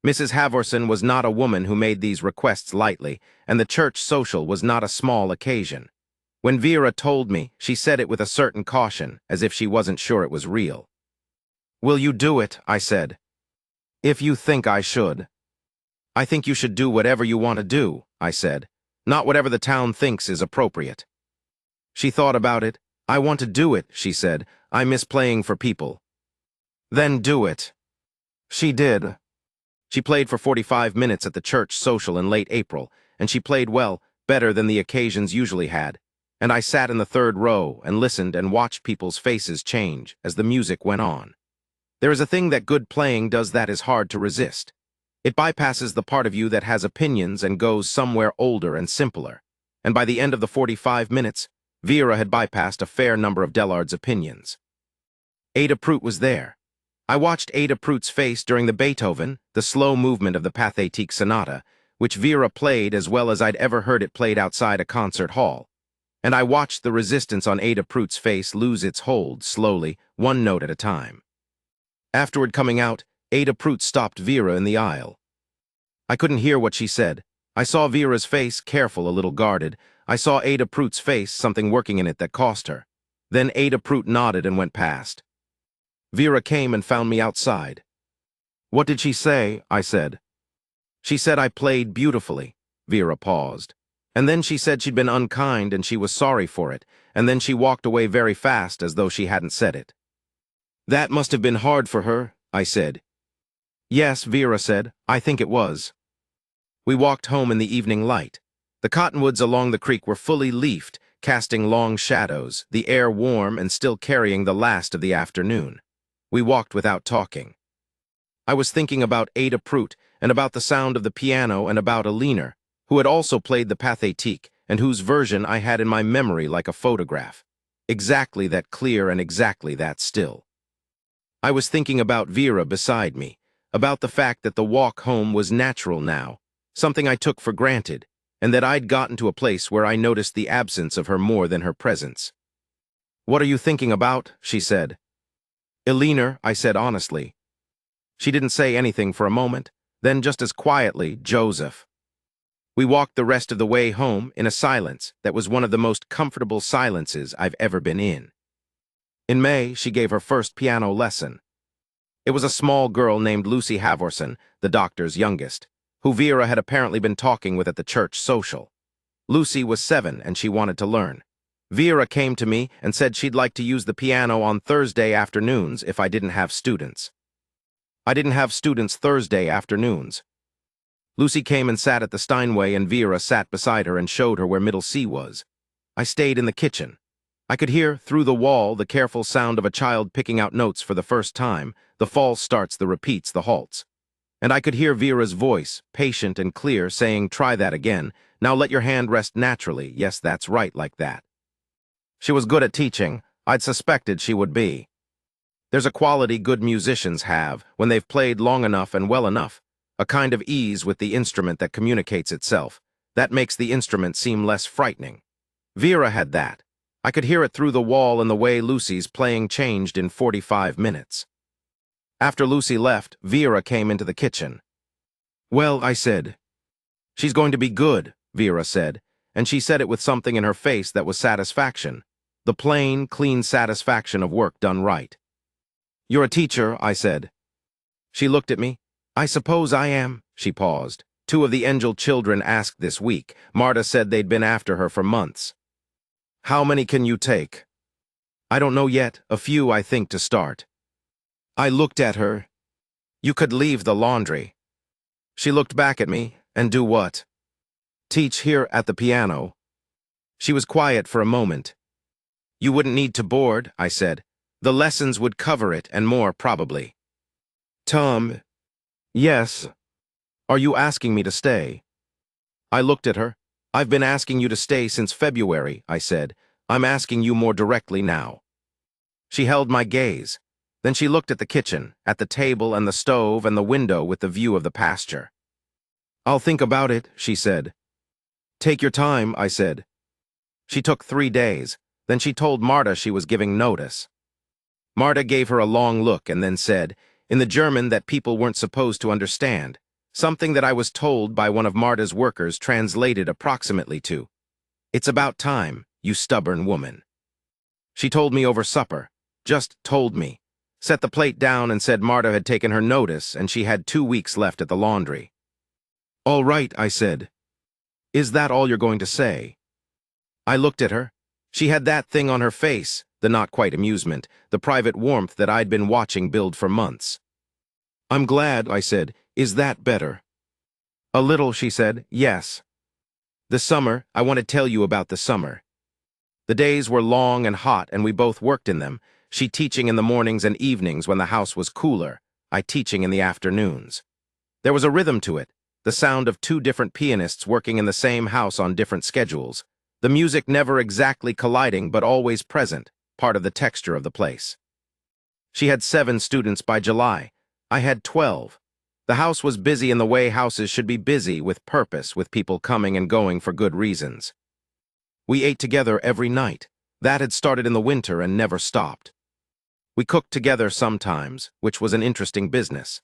Mrs. Havorson was not a woman who made these requests lightly, and the church social was not a small occasion. When Vera told me, she said it with a certain caution, as if she wasn't sure it was real. "Will you do it?" I said. "If you think I should." "I think you should do whatever you want to do," I said, "not whatever the town thinks is appropriate." She thought about it. "I want to do it," she said. "I miss playing for people." "Then do it." She did. She played for 45 minutes at the church social in late April, and she played well, better than the occasions usually had. And I sat in the third row and listened and watched people's faces change as the music went on. There is a thing that good playing does that is hard to resist. It bypasses the part of you that has opinions and goes somewhere older and simpler. And by the end of the 45 minutes, Vera had bypassed a fair number of Dellard's opinions. Ada Prout was there. I watched Ada Prout's face during the Beethoven, the slow movement of the Pathétique Sonata, which Vera played as well as I'd ever heard it played outside a concert hall. And I watched the resistance on Ada Prout's face lose its hold, slowly, one note at a time. Afterward, coming out, Ada Prout stopped Vera in the aisle. I couldn't hear what she said. I saw Vera's face, careful, a little guarded. I saw Ada Prout's face, something working in it that cost her. Then Ada Prout nodded and went past. Vera came and found me outside. "What did she say?" I said. "She said I played beautifully." Vera paused. "And then she said she'd been unkind and she was sorry for it, and then she walked away very fast as though she hadn't said it." "That must have been hard for her," I said. "Yes," Vera said, "I think it was." We walked home in the evening light. The cottonwoods along the creek were fully leafed, casting long shadows, the air warm and still carrying the last of the afternoon. We walked without talking. I was thinking about Ada Prout and about the sound of the piano and about Alina, who had also played the Pathétique and whose version I had in my memory like a photograph. Exactly that clear and exactly that still. I was thinking about Vera beside me, about the fact that the walk home was natural now, something I took for granted, and that I'd gotten to a place where I noticed the absence of her more than her presence. "What are you thinking about?" she said. "Alina," I said honestly. She didn't say anything for a moment, then just as quietly, "Joseph." We walked the rest of the way home in a silence that was one of the most comfortable silences I've ever been in. In May, she gave her first piano lesson. It was a small girl named Lucy Havorson, the doctor's youngest, who Vera had apparently been talking with at the church social. Lucy was 7 and she wanted to learn. Vera came to me and said she'd like to use the piano on Thursday afternoons if I didn't have students. I didn't have students Thursday afternoons. Lucy came and sat at the Steinway and Vera sat beside her and showed her where middle C was. I stayed in the kitchen. I could hear, through the wall, the careful sound of a child picking out notes for the first time, the false starts, the repeats, the halts. And I could hear Vera's voice, patient and clear, saying, "Try that again. Now let your hand rest naturally. Yes, that's right, like that." She was good at teaching. I'd suspected she would be. There's a quality good musicians have when they've played long enough and well enough, a kind of ease with the instrument that communicates itself. That makes the instrument seem less frightening. Vera had that. I could hear it through the wall and the way Lucy's playing changed in 45 minutes. After Lucy left, Vera came into the kitchen. "Well," I said. "She's going to be good," Vera said, and she said it with something in her face that was satisfaction, the plain, clean satisfaction of work done right. "You're a teacher," I said. She looked at me. "I suppose I am." She paused. "2 of the Angel children asked this week. Marta said they'd been after her for months." "How many can you take?" "I don't know yet. A few, I think, to start." I looked at her. "You could leave the laundry." She looked back at me. "And do what?" "Teach here at the piano." She was quiet for a moment. "You wouldn't need to board," I said. "The lessons would cover it and more, probably." "Tom." "Yes." "Are you asking me to stay?" I looked at her. "I've been asking you to stay since February," I said. "I'm asking you more directly now." She held my gaze. Then she looked at the kitchen, at the table and the stove and the window with the view of the pasture. "I'll think about it," she said. "Take your time," I said. She took 3 days. Then she told Marta she was giving notice. Marta gave her a long look and then said, in the German that people weren't supposed to understand, something that I was told by one of Marta's workers translated approximately to, "It's about time, you stubborn woman." She told me over supper, just told me, set the plate down and said Marta had taken her notice and she had 2 weeks left at the laundry. "All right," I said. "Is that all you're going to say?" I looked at her. She had that thing on her face, the not quite amusement, the private warmth that I'd been watching build for months. "I'm glad," I said. "Is that better?" "A little," she said. "Yes." "The summer, I want to tell you about the summer." The days were long and hot and we both worked in them. she teaching in the mornings and evenings when the house was cooler, I teaching in the afternoons. There was a rhythm to it, the sound of two different pianists working in the same house on different schedules, the music never exactly colliding but always present, part of the texture of the place. She had 7 students by July. I had 12. The house was busy in the way houses should be busy, with purpose, with people coming and going for good reasons. We ate together every night. That had started in the winter and never stopped. We cooked together sometimes, which was an interesting business.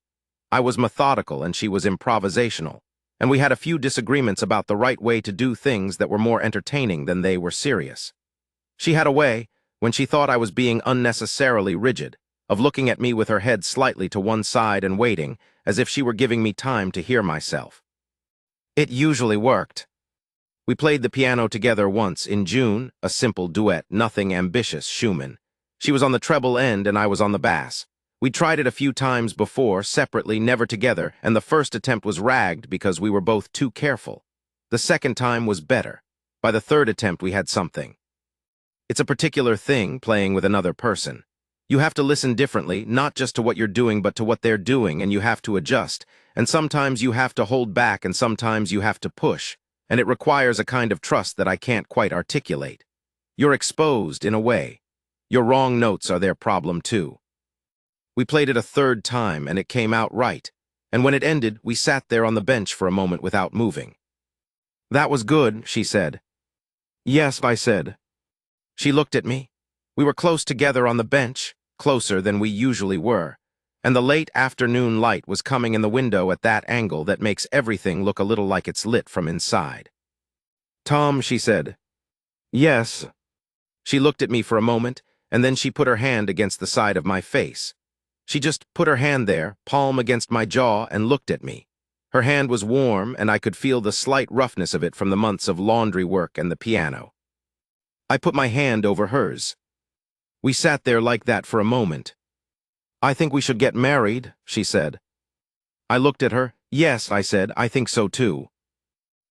I was methodical and she was improvisational, and we had a few disagreements about the right way to do things that were more entertaining than they were serious. She had a way, when she thought I was being unnecessarily rigid, of looking at me with her head slightly to one side and waiting, as if she were giving me time to hear myself. It usually worked. We played the piano together once in June, a simple duet, nothing ambitious, Schumann. She was on the treble end and I was on the bass. We tried it a few times before, separately, never together, and the first attempt was ragged because we were both too careful. The second time was better. By the third attempt we had something. It's a particular thing, playing with another person. You have to listen differently, not just to what you're doing but to what they're doing, and you have to adjust, and sometimes you have to hold back and sometimes you have to push, and it requires a kind of trust that I can't quite articulate. You're exposed, in a way. Your wrong notes are their problem too. We played it a third time and it came out right, and when it ended, we sat there on the bench for a moment without moving. "That was good," she said. "Yes," I said. She looked at me. We were close together on the bench, closer than we usually were, and the late afternoon light was coming in the window at that angle that makes everything look a little like it's lit from inside. "Tom," she said. "Yes." She looked at me for a moment, and then she put her hand against the side of my face. She just put her hand there, palm against my jaw, and looked at me. Her hand was warm, and I could feel the slight roughness of it from the months of laundry work and the piano. I put my hand over hers. We sat there like that for a moment. "I think we should get married," she said. I looked at her. "Yes," I said, "I think so too."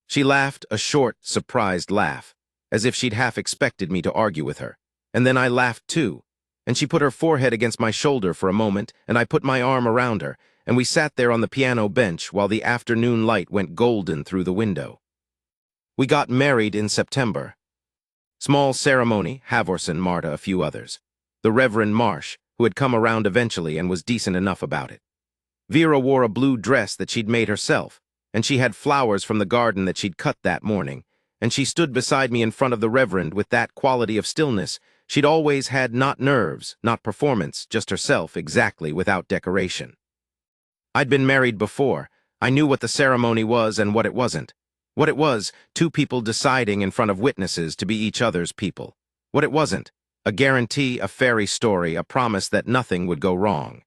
She laughed, a short, surprised laugh, as if she'd half expected me to argue with her, and then I laughed too. And she put her forehead against my shoulder for a moment, and I put my arm around her, and we sat there on the piano bench while the afternoon light went golden through the window. We got married in September. Small ceremony, Havorson, Marta, a few others. The Reverend Marsh, who had come around eventually and was decent enough about it. Vera wore a blue dress that she'd made herself, and she had flowers from the garden that she'd cut that morning, and she stood beside me in front of the Reverend with that quality of stillness she'd always had, not nerves, not performance, just herself, exactly, without decoration. I'd been married before. I knew what the ceremony was and what it wasn't. What it was, 2 people deciding in front of witnesses to be each other's people. What it wasn't, a guarantee, a fairy story, a promise that nothing would go wrong.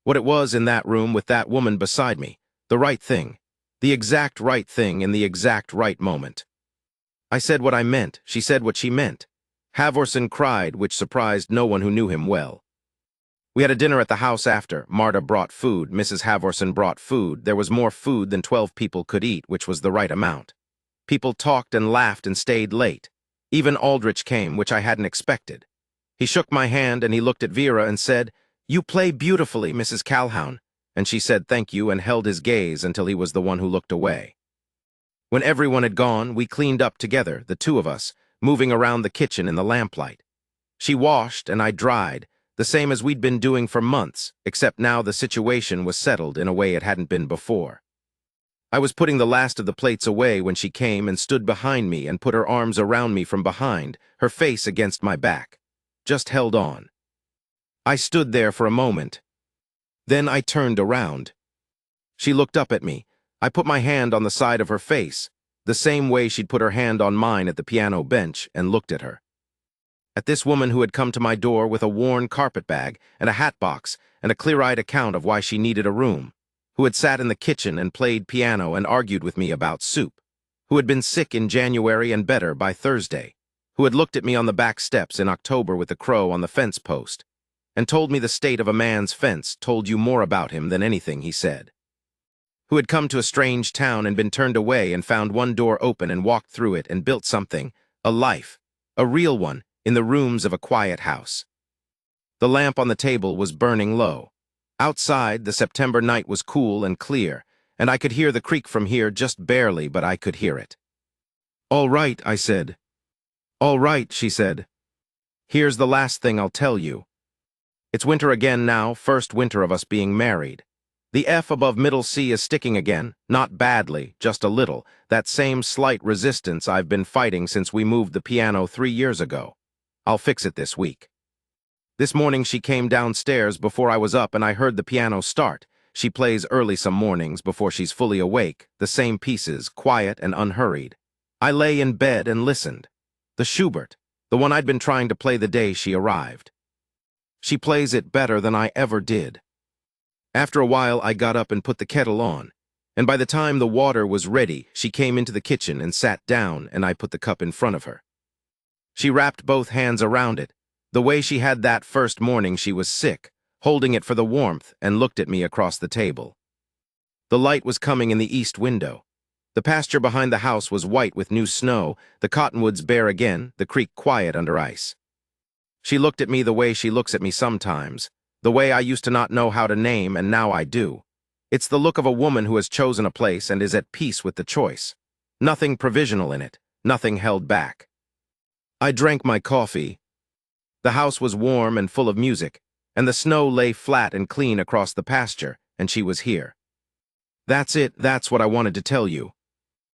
What it was in that room with that woman beside me, the right thing, the exact right thing in the exact right moment. I said what I meant, she said what she meant. Havorson cried, which surprised no one who knew him well. We had a dinner at the house after. Marta brought food, Mrs. Havorson brought food. There was more food than 12 people could eat, which was the right amount. People talked and laughed and stayed late. Even Aldrich came, which I hadn't expected. He shook my hand and he looked at Vera and said, "You play beautifully, Mrs. Calhoun." And she said thank you and held his gaze until he was the one who looked away. When everyone had gone, we cleaned up together, the 2 of us, moving around the kitchen in the lamplight. She washed and I dried, the same as we'd been doing for months, except now the situation was settled in a way it hadn't been before. I was putting the last of the plates away when she came and stood behind me and put her arms around me from behind, her face against my back. Just held on. I stood there for a moment. Then I turned around. She looked up at me. I put my hand on the side of her face, the same way she'd put her hand on mine at the piano bench, and looked at her. At this woman who had come to my door with a worn carpetbag and a hat box and a clear-eyed account of why she needed a room, who had sat in the kitchen and played piano and argued with me about soup, who had been sick in January and better by Thursday, who had looked at me on the back steps in October with the crow on the fence post, and told me the state of a man's fence told you more about him than anything he said, who had come to a strange town and been turned away and found one door open and walked through it and built something, a life, a real one, in the rooms of a quiet house. The lamp on the table was burning low. Outside, the September night was cool and clear, and I could hear the creek from here just barely, but I could hear it. "All right," I said. "All right," she said. "Here's the last thing I'll tell you. It's winter again now, first winter of us being married. The F above middle C is sticking again, not badly, just a little, that same slight resistance I've been fighting since we moved the piano 3 years ago. I'll fix it this week." This morning she came downstairs before I was up and I heard the piano start. She plays early some mornings before she's fully awake, the same pieces, quiet and unhurried. I lay in bed and listened. The Schubert, the one I'd been trying to play the day she arrived. She plays it better than I ever did. After a while, I got up and put the kettle on, and by the time the water was ready, she came into the kitchen and sat down, and I put the cup in front of her. She wrapped both hands around it, the way she had that first morning she was sick, holding it for the warmth, and looked at me across the table. The light was coming in the east window. The pasture behind the house was white with new snow, the cottonwoods bare again, the creek quiet under ice. She looked at me the way she looks at me sometimes, the way I used to not know how to name, and now I do. It's the look of a woman who has chosen a place and is at peace with the choice. Nothing provisional in it, nothing held back. I drank my coffee. The house was warm and full of music, and the snow lay flat and clean across the pasture, and she was here. That's it, that's what I wanted to tell you.